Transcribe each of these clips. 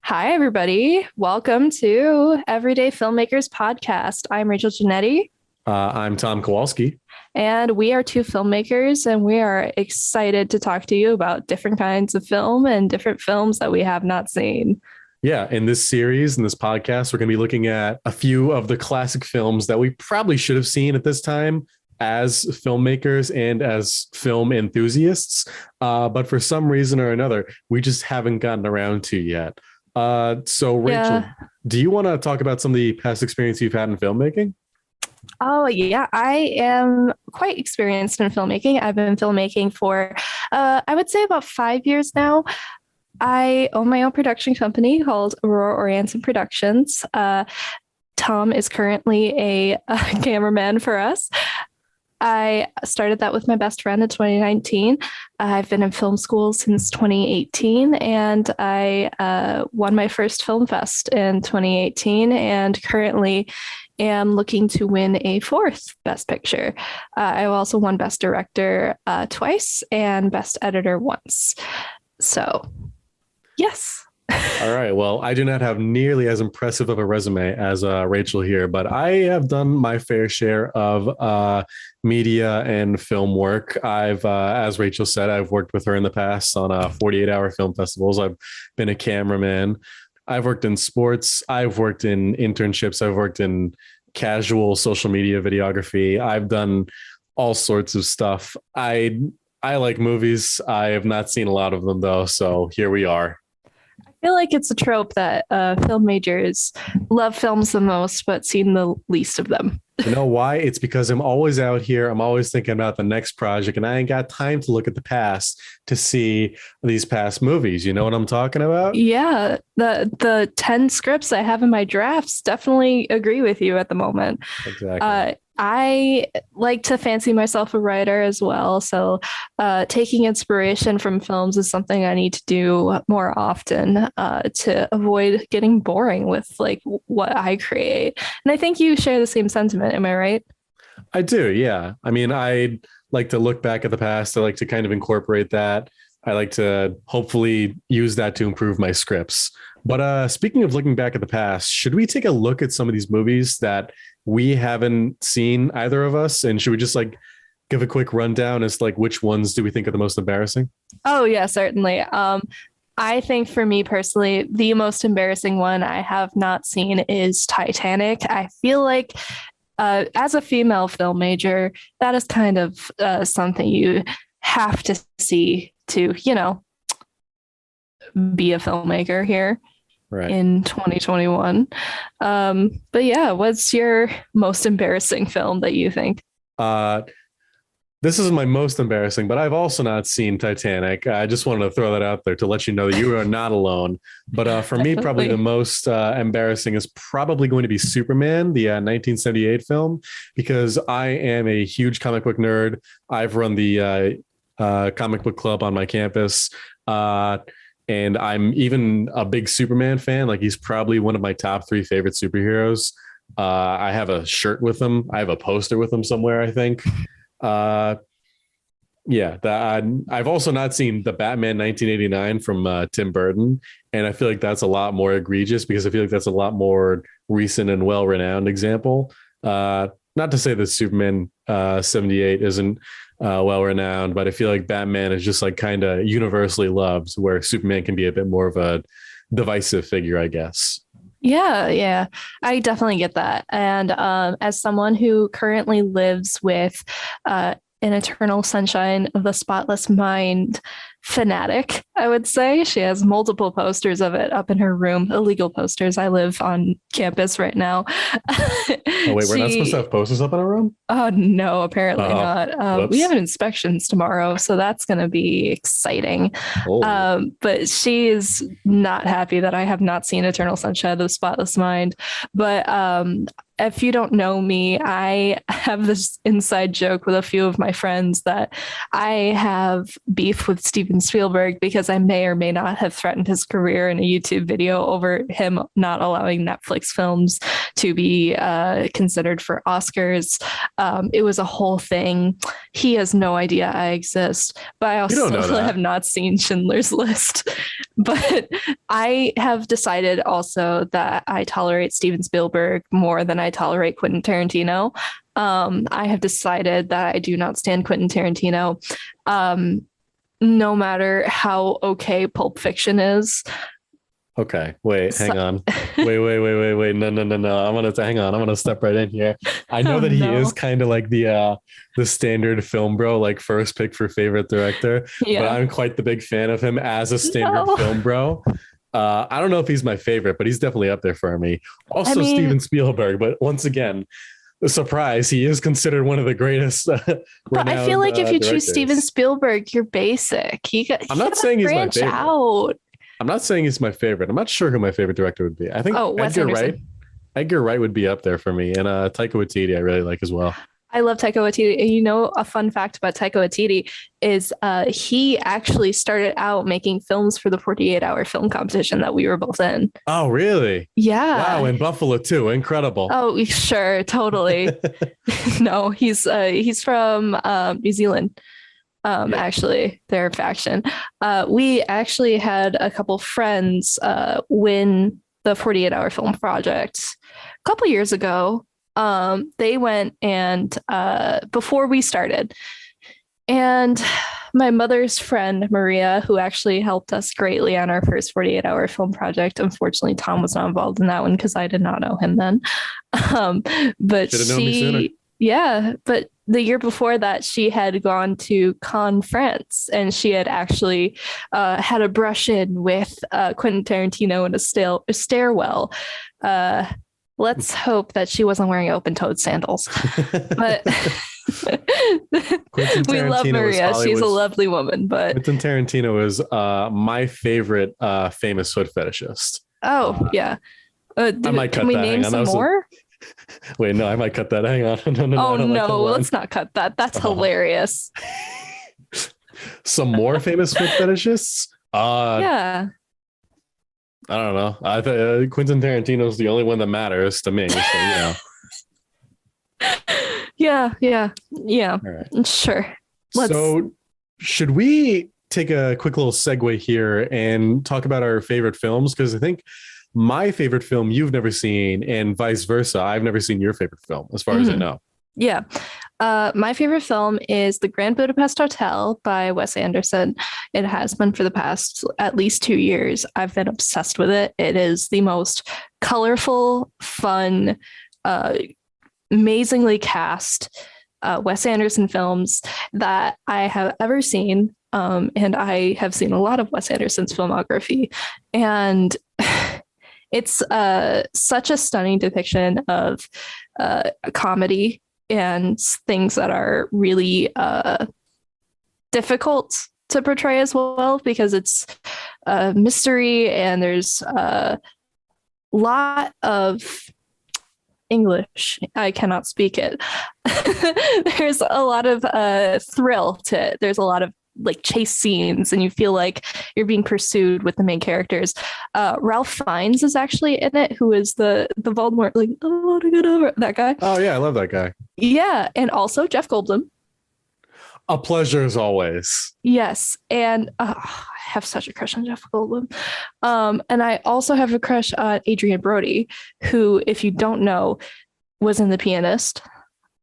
Hi, everybody. Welcome to Every Day Filmmakers podcast. I'm Rachel Janetti, I'm Tom Kowalski. and we are two filmmakers, and we are excited to talk to you about different kinds of film and different films that we have not seen. Yeah, in this series, in this podcast, we're going to be looking at a few of the classic films that we probably should have seen at this time as filmmakers and as film enthusiasts. But for some reason or another, we just haven't gotten around to yet. So, Rachel, Yeah. do you want to talk about some of the past experience you've had in filmmaking? Oh, yeah. I am quite experienced in filmmaking. I've been filmmaking for, I would say, about 5 years now. I own my own production company called Aurora Oriented Productions. Tom is currently a cameraman for us. I started that with my best friend in 2019. I've been in film school since 2018, and I won my first film fest in 2018, and currently am looking to win a fourth Best Picture. I also won Best Director twice and Best Editor once. So, yes. All right. Well, I do not have nearly as impressive of a resume as Rachel here, but I have done my fair share of media and film work. As Rachel said, I've worked with her in the past on 48-hour film festivals. I've been a cameraman. I've worked in sports. I've worked in internships. I've worked in casual social media videography. I've done all sorts of stuff. I like movies. I have not seen a lot of them though, so here we are. I feel like it's a trope that film majors love films the most, but seen the least of them. You know why? It's because I'm always out here. I'm always thinking about the next project, and I ain't got time to look at the past to see these past movies. You know what I'm talking about? Yeah, the 10 scripts I have in my drafts definitely agree with you at the moment. Exactly. I like to fancy myself a writer as well. So taking inspiration from films is something I need to do more often to avoid getting boring with like what I create. And I think you share the same sentiment. Am I right? I do. Yeah. I mean, I like to look back at the past. I like to kind of incorporate that. I like to hopefully use that to improve my scripts. But speaking of looking back at the past, should we take a look at some of these movies that we haven't seen, either of us? And should we just like give a quick rundown as to, like, which ones do we think are the most embarrassing? Oh, yeah, certainly. I think for me personally, the most embarrassing one I have not seen is Titanic. I feel like as a female film major, that is kind of something you have to see to, be a filmmaker here Right. in 2021. But yeah, what's your most embarrassing film that you think? Uh, this is my most embarrassing, but I've also not seen Titanic. I just wanted to throw that out there to let you know that you are not alone. But for me, probably the Definitely. most embarrassing is probably going to be Superman, the 1978 film, because I am a huge comic book nerd. I've run the comic book club on my campus. And I'm even a big Superman fan. Like, he's probably one of my top three favorite superheroes. I have a shirt with him. I have a poster with him somewhere, I think. Uh, yeah, I've also not seen the Batman 1989 from Tim Burton, and I feel like that's a lot more egregious because I feel like that's a lot more recent and well-renowned example. Not to say that Superman 78 isn't well-renowned, but I feel like Batman is just like kind of universally loved, where Superman can be a bit more of a divisive figure, I guess. Yeah, yeah, I definitely get that. And as someone who currently lives with an Eternal Sunshine of the Spotless Mind fanatic, I would say she has multiple posters of it up in her room, illegal posters. I live on campus right now. Oh wait, we're not supposed to she have posters up in our room? Oh, no, apparently Oh, not. We have whoops. an inspections tomorrow, so that's going to be exciting. Oh, But she is not happy that I have not seen Eternal Sunshine of the Spotless Mind. But if you don't know me, I have this inside joke with a few of my friends that I have beef with Steven Spielberg because I may or may not have threatened his career in a YouTube video over him not allowing Netflix films to be considered for Oscars. It was a whole thing. He has no idea I exist, but I You don't also know that. have not seen Schindler's List. But I have decided also that I tolerate Steven Spielberg more than I tolerate Quentin Tarantino. I have decided that I do not stand Quentin Tarantino, no matter how okay Pulp Fiction is. Okay, wait, So, hang on. Wait. No. Hang on. I'm gonna step right in here. I know oh that he is no. kind of like the standard film bro, like first pick for favorite director, but Yeah. I'm quite the big fan of him as a standard No. film bro. I don't know if he's my favorite, but he's definitely up there for me. I Also, mean, Steven Spielberg, but once again, the surprise, he is considered one of the greatest but I feel renowned like if you choose Steven directors. Spielberg, you're basic. I'm You not gotta saying he's my branch favorite. out. I'm not saying he's my favorite. I'm not sure who my favorite director would be. I think Oh, Wes Edgar Wright. Anderson. Edgar Wright would be up there for me, and Taika Waititi I really like as well. I love Taika Waititi. And you know, a fun fact about Taika Waititi is he actually started out making films for the 48-hour film competition that we were both in. Oh, really? Wow, Yeah. and Buffalo too, incredible. Oh, sure, totally. No, he's from New Zealand. Yeah. Actually, their faction. We actually had a couple friends win the 48-hour film project a couple years ago. They went and before we started, and my mother's friend Maria, who actually helped us greatly on our first 48-hour film project. Unfortunately, Tom was not involved in that one because I did not know him then. Um, but Should have known me sooner. yeah, but the year before that, she had gone to Cannes, France, and she had actually had a brush in with Quentin Tarantino in a stairwell. Let's hope that she wasn't wearing open-toed sandals. But we love Maria. She's a lovely woman. But Quentin Tarantino is my favorite famous foot fetishist. oh yeah, I might cut can we that. name some more? Wait, no, I might cut that. Hang on. Oh I don't like that no, line. let's not cut that. That's hilarious. Some more famous foot fetishists? Yeah. I don't know. I thought Quentin Tarantino's the only one that matters to me. So, Yeah. All right. Sure. So, should we take a quick little segue here and talk about our favorite films? Because I think my favorite film you've never seen, and vice versa. I've never seen your favorite film, as far as I know. Yeah. My favorite film is The Grand Budapest Hotel by Wes Anderson. It has been for the past at least 2 years. I've been obsessed with it. It is the most colorful, fun, amazingly cast Wes Anderson films that I have ever seen. And I have seen a lot of Wes Anderson's filmography. And it's such a stunning depiction of comedy and things that are really difficult to portray as well, because it's a mystery and there's a lot of English. I cannot speak it. There's a lot of thrill to it. There's a lot of like chase scenes and you feel like you're being pursued with the main characters. Ralph Fiennes is actually in it, who is the Voldemort, like, I want to get over that guy. Oh yeah, I love that guy. Yeah, and also Jeff Goldblum. A pleasure as always. Yes, and I have such a crush on Jeff Goldblum. And I also have a crush on Adrian Brody, who, if you don't know, was in The Pianist.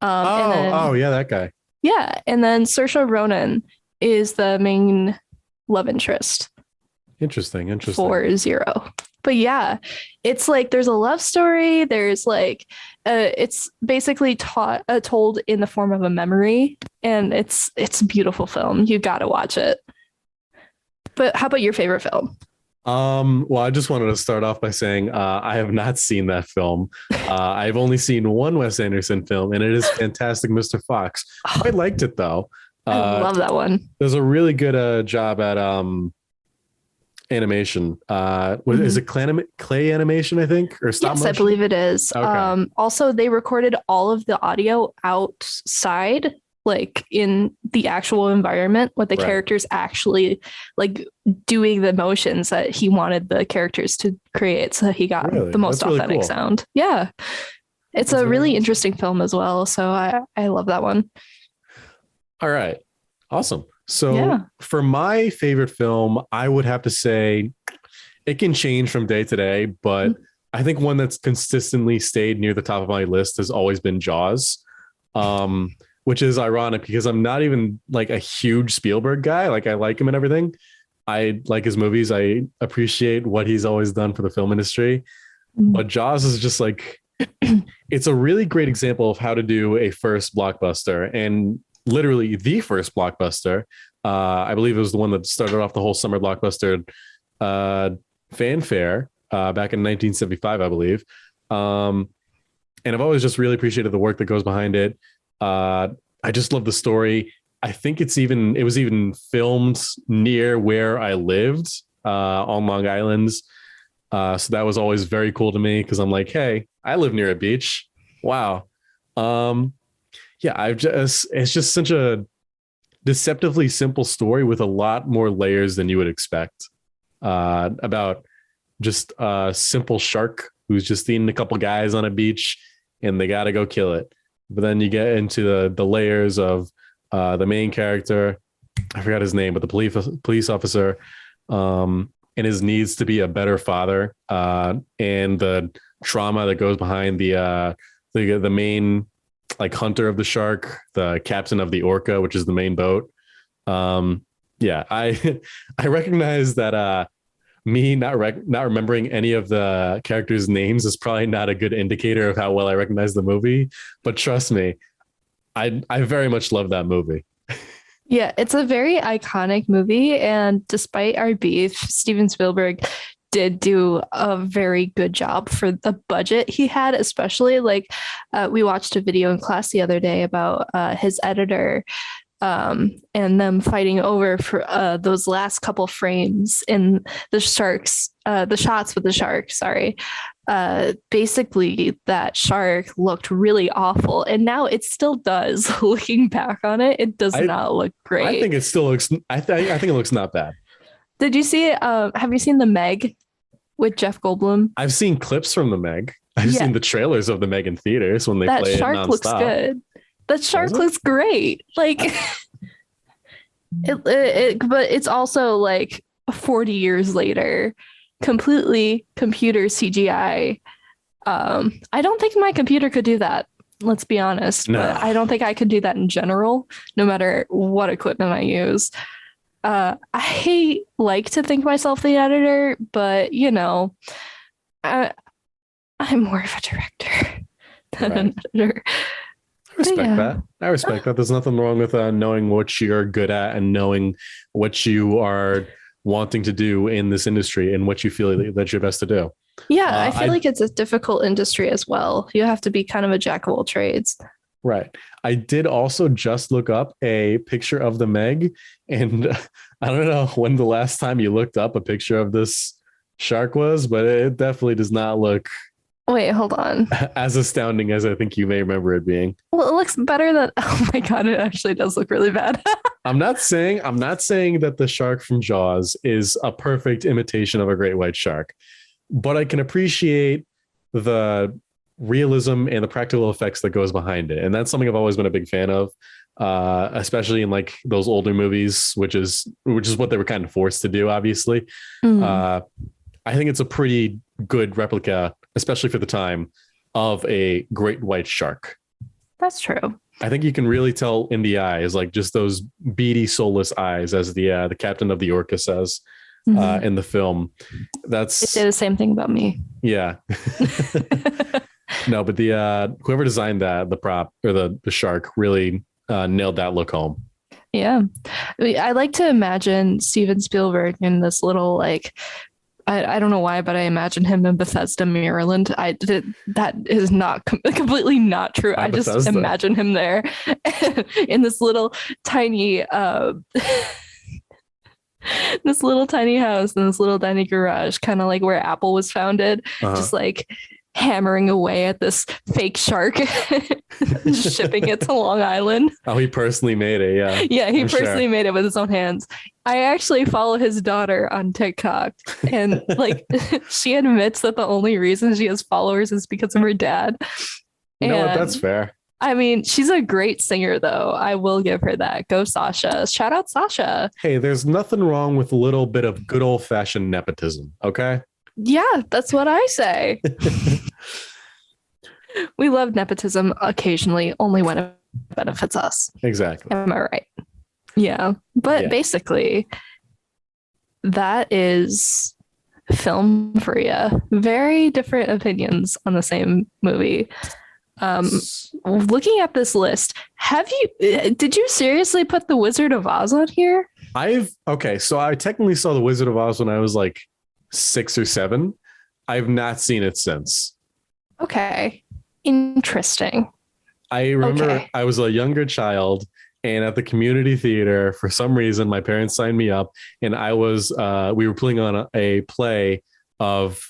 Yeah, that guy. Yeah, and then Saoirse Ronan is the main love interest Interesting. for Zero. But yeah, it's like there's a love story. There's like it's basically told in the form of a memory, and it's a beautiful film. You got to watch it. But how about your favorite film? Well, I just wanted to start off by saying I have not seen that film. I've only seen one Wes Anderson film, and it is fantastic, Mr. Fox. I liked it though. I love that one. There's a really good job at animation. What is Mhm. it? Clay animation, I think, or stop Yes, I motion? believe it is. Okay. Also, they recorded all of the audio outside, like in the actual environment, with the Right. characters actually like doing the motions that he wanted the characters to create. So he got the Really? most That's really authentic cool. sound. Yeah. It's That's a very really awesome. interesting film as well. So I love that one. All right. Awesome. So Yeah. for my favorite film, I would have to say it can change from day to day, but I think one that's consistently stayed near the top of my list has always been Jaws. Which is ironic because I'm not even like a huge Spielberg guy. Like I like him and everything. I like his movies. I appreciate what he's always done for the film industry. But Jaws is just like it's a really great example of how to do a first blockbuster and literally the first blockbuster. I believe it was the one that started off the whole summer blockbuster uh, fanfare back in 1975, I believe. Um, and I've always just really appreciated the work that goes behind it. Uh, I just love the story. I think it was even filmed near where I lived on Long Island. So that was always very cool to me because I'm like, hey, I live near a beach. Wow. Um, yeah, it's just such a deceptively simple story with a lot more layers than you would expect about just a simple shark who's just eating a couple guys on a beach and they got to go kill it. But then you get into the layers of the main character. I forgot his name, but the police officer, and his needs to be a better father, and the trauma that goes behind the main like hunter of the shark, the captain of the orca, which is the main boat. Yeah, I I recognize that me not remembering any of the characters' names is probably not a good indicator of how well I recognize the movie. But trust me, I very much love that movie. Yeah, it's a very iconic movie. And despite our beef, Steven Spielberg did do a very good job for the budget he had, especially like we watched a video in class the other day about his editor and them fighting over for those last couple frames in the shots with the shark, sorry. Basically, that shark looked really awful, and now it still does. Looking back on it, it does I not look I great. think it still looks. I think it looks not bad. Did you see it? Have you seen the Meg with Jeff Goldblum? I've seen clips from the Meg. I've Yeah, seen the trailers of the Meg in theaters when they that play it shark looks nonstop. good. That Does shark it? looks great. Like I, but it's also like 40 years later, completely computer CGI. I don't think my computer could do that. Let's be honest, but no. I don't think I could do that in general, no matter what equipment I use. I like to think myself the editor, but I, I'm more of a director than Right. an editor. I But respect yeah. that. I respect that. There's nothing wrong with knowing what you're good at and knowing what you are wanting to do in this industry and what you feel that you're best to do. Yeah, I feel I like it's a difficult industry as well. You have to be kind of a jack of all trades. Right. I did also just look up a picture of the Meg, and I don't know when the last time you looked up a picture of this shark was, but it definitely does not look Wait, hold on. as astounding as I think you may remember it being. Well, it looks better than. Oh my god, it actually does look really bad. I'm not saying that the shark from Jaws is a perfect imitation of a great white shark, but I can appreciate the realism and the practical effects that goes behind it. And that's something I've always been a big fan of. Especially in like those older movies, which is what they were kind of forced to do, obviously. Mm, Uh, I think it's a pretty good replica, especially for the time, of a great white shark. that's true. I think you can really tell in the eyes, like just those beady, soulless eyes, as the captain of the orca says Mhm. in the film. They That's say the same thing about me. yeah. No, but the whoever designed that, the prop or the shark, really nailed that look home. Yeah. I like to imagine Steven Spielberg in this little like I don't know why, but I imagine him in Bethesda, Maryland. That is not completely not true. By I just Bethesda. imagine him there in this little tiny This little tiny house in this little tiny garage, kind of like where Apple was founded, Uh-huh. just like hammering away at this fake shark, shipping it to Long Island. Oh, he personally made it. Yeah, Yeah, he I'm sure. personally made it with his own hands. I actually follow his daughter on TikTok, and like she admits that the only reason she has followers is because of her dad. You know what? That's And fair. I mean, she's a great singer, though. I will give her that. Go, Sasha. Shout out, Sasha. Hey, there's nothing wrong with a little bit of good old fashioned nepotism. Okay. Yeah, that's what I say. We love nepotism occasionally, only when it benefits us. Exactly. Am I right? Yeah. But Yeah. basically, that is film for you. Very different opinions on the same movie. Looking at this list, did you seriously put The Wizard of Oz on here? Okay, so I technically saw The Wizard of Oz when I was like 6 or 7. I've not seen it since. Okay. Interesting. I remember Okay. I was a younger child, and at the community theater, for some reason, my parents signed me up, and we were putting on a play of.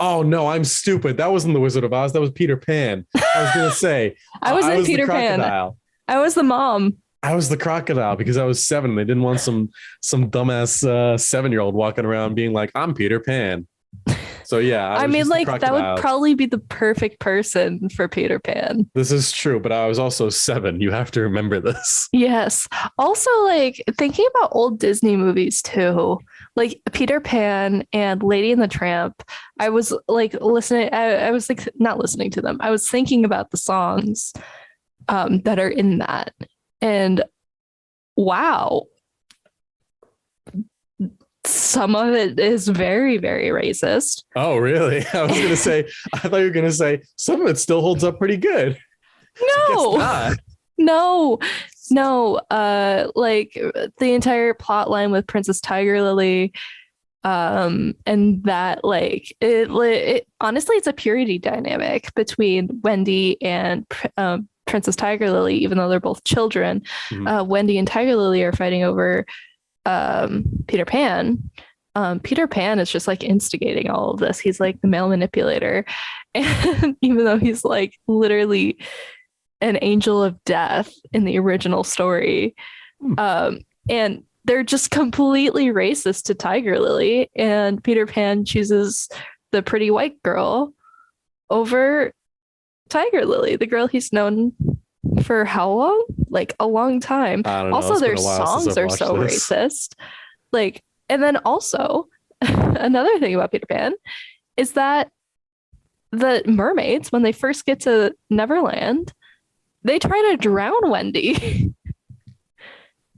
Oh no, I'm stupid. That wasn't The Wizard of Oz. That was Peter Pan. I was gonna say I was I in was the Peter Pan. crocodile. I was the mom. I was the crocodile because I was 7. They didn't want some dumbass 7-year-old walking around being like, "I'm Peter Pan." So yeah, I was mean, just the like, that crocodile. would probably be the perfect person for Peter Pan. This is true, but I was also 7. You have to remember this. Yes. Also, like, thinking about old Disney movies too, like Peter Pan and Lady and the Tramp, I was like listening, I was like not listening to them. I was thinking about the songs that are in that. And wow, some of it is very, very racist. Oh, really? I was gonna say. I thought you were gonna say some of it still holds up pretty good. I guess No, not. no, no. Like the entire plot line with Princess Tiger Lily, and that like it honestly, it's a purity dynamic between Wendy and Princess Tiger Lily, even though they're both children. Mhm. Wendy and Tiger Lily are fighting over Peter Pan. Peter Pan is just like instigating all of this. He's like the male manipulator. And even though he's like literally an angel of death in the original story, Hmm. and they're just completely racist to Tiger Lily. And Peter Pan chooses the pretty white girl over Tiger Lily, the girl he's known for how long? Like a long time. I don't know. Also, It's been their a while since songs I've are watched so this. racist. Like, and then also another thing about Peter Pan is that the mermaids, when they first get to Neverland, they try to drown Wendy.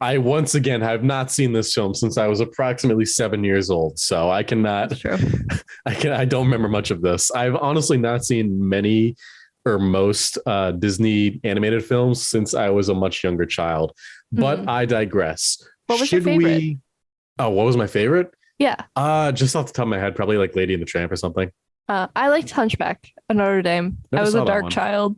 I once again have not seen this film since I was approximately 7 years old, so I cannot. True. I don't remember much of this. I've honestly not seen many or most Disney animated films since I was a much younger child. But Mhm. I digress. What was your favorite? Oh, what was my favorite? Yeah. Just off the top of my head, probably like Lady and the Tramp or something. I liked Hunchback of Notre Dame. Never I was saw a that dark one. child.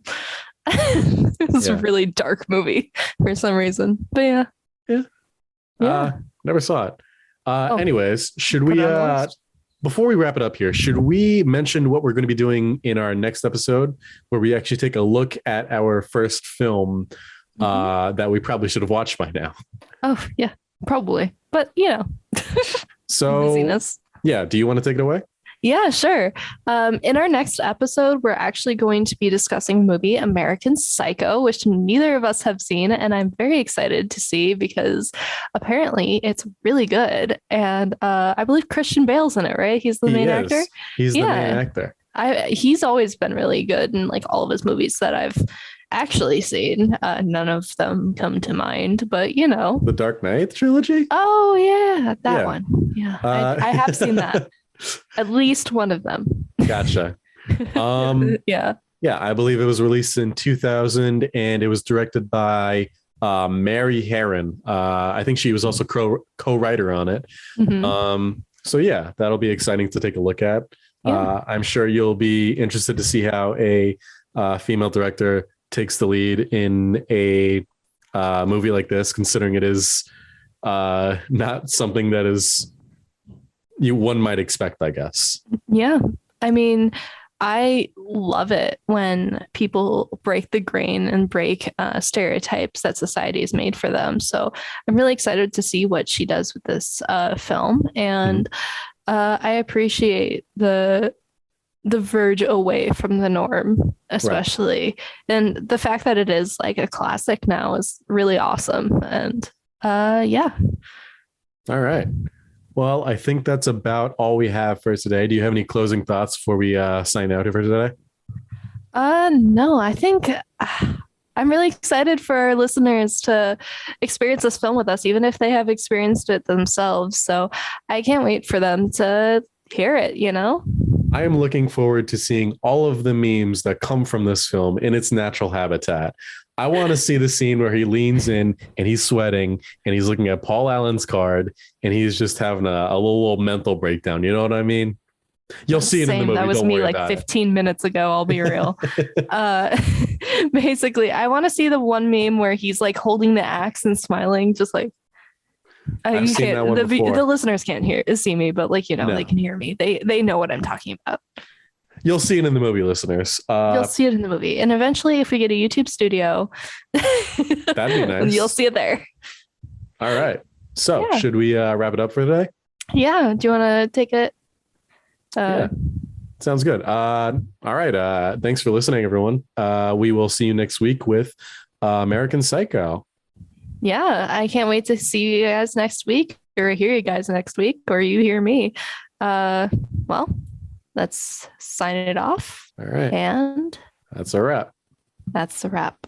It was a Yeah. really dark movie for some reason. But yeah. Yeah. Yeah. Never saw it. Oh. Anyways, should Put we it on the list. before we wrap it up here, should we mention what we're going to be doing in our next episode where we actually take a look at our first film that we probably should have watched by now? Oh, yeah, probably. But you know, So busyness. yeah, do you want to take it away? Yeah, sure. In our next episode, we're actually going to be discussing the movie American Psycho, which neither of us have seen, and I'm very excited to see because apparently it's really good. And I believe Christian Bale's in it, right? He's the main actor. He's the Yeah. main actor. He's always been really good in like all of his movies that I've actually seen. None of them come to mind, but you know. The Dark Knight trilogy? Oh yeah, that Yeah. one. Yeah, I have seen that. At least one of them. Gotcha. Yeah. Yeah, I believe it was released in 2000 and it was directed by Mary Herron. I think she was also co-writer on it. Mhm. So yeah, that'll be exciting to take a look at. Yeah. I'm sure you'll be interested to see how a female director takes the lead in a movie like this, considering it is Not something that is one might expect, I guess. Yeah. I mean, I love it when people break the grain and break stereotypes that society has made for them. So I'm really excited to see what she does with this film, and I appreciate the verge away from the norm, Right. especially, and the fact that it is like a classic now is really awesome. And yeah. All right. Well, I think that's about all we have for today. Do you have any closing thoughts before we sign out here for today? No, I think I'm really excited for our listeners to experience this film with us, even if they have experienced it themselves. So I can't wait for them to hear it, you know? I am looking forward to seeing all of the memes that come from this film in its natural habitat. I want to see the scene where he leans in and he's sweating and he's looking at Paul Allen's card and he's just having a little mental breakdown. You know what I mean? You'll see it in the Same. That movie. was Don't me worry like about 15 minutes ago. I'll be real. Uh, basically, I want to see the one meme where he's like holding the axe and smiling, just like I've you seen that can't. one before. The listeners can't see me, but like they No, can hear me. They know what I'm talking about. you'll see it in the movie, listeners. You'll see it in the movie, and eventually, if we get a YouTube studio, That'd be nice. you'll see it there. All right. So, Yeah. should we wrap it up for today? Yeah. Do you want to take it? Yeah. Sounds good. All right. Thanks for listening, everyone. We will see you next week with American Psycho. Yeah. I can't wait to see you guys next week, or hear you guys next week, or you hear me. Well, let's sign it off. All right. And That's a wrap. that's a wrap.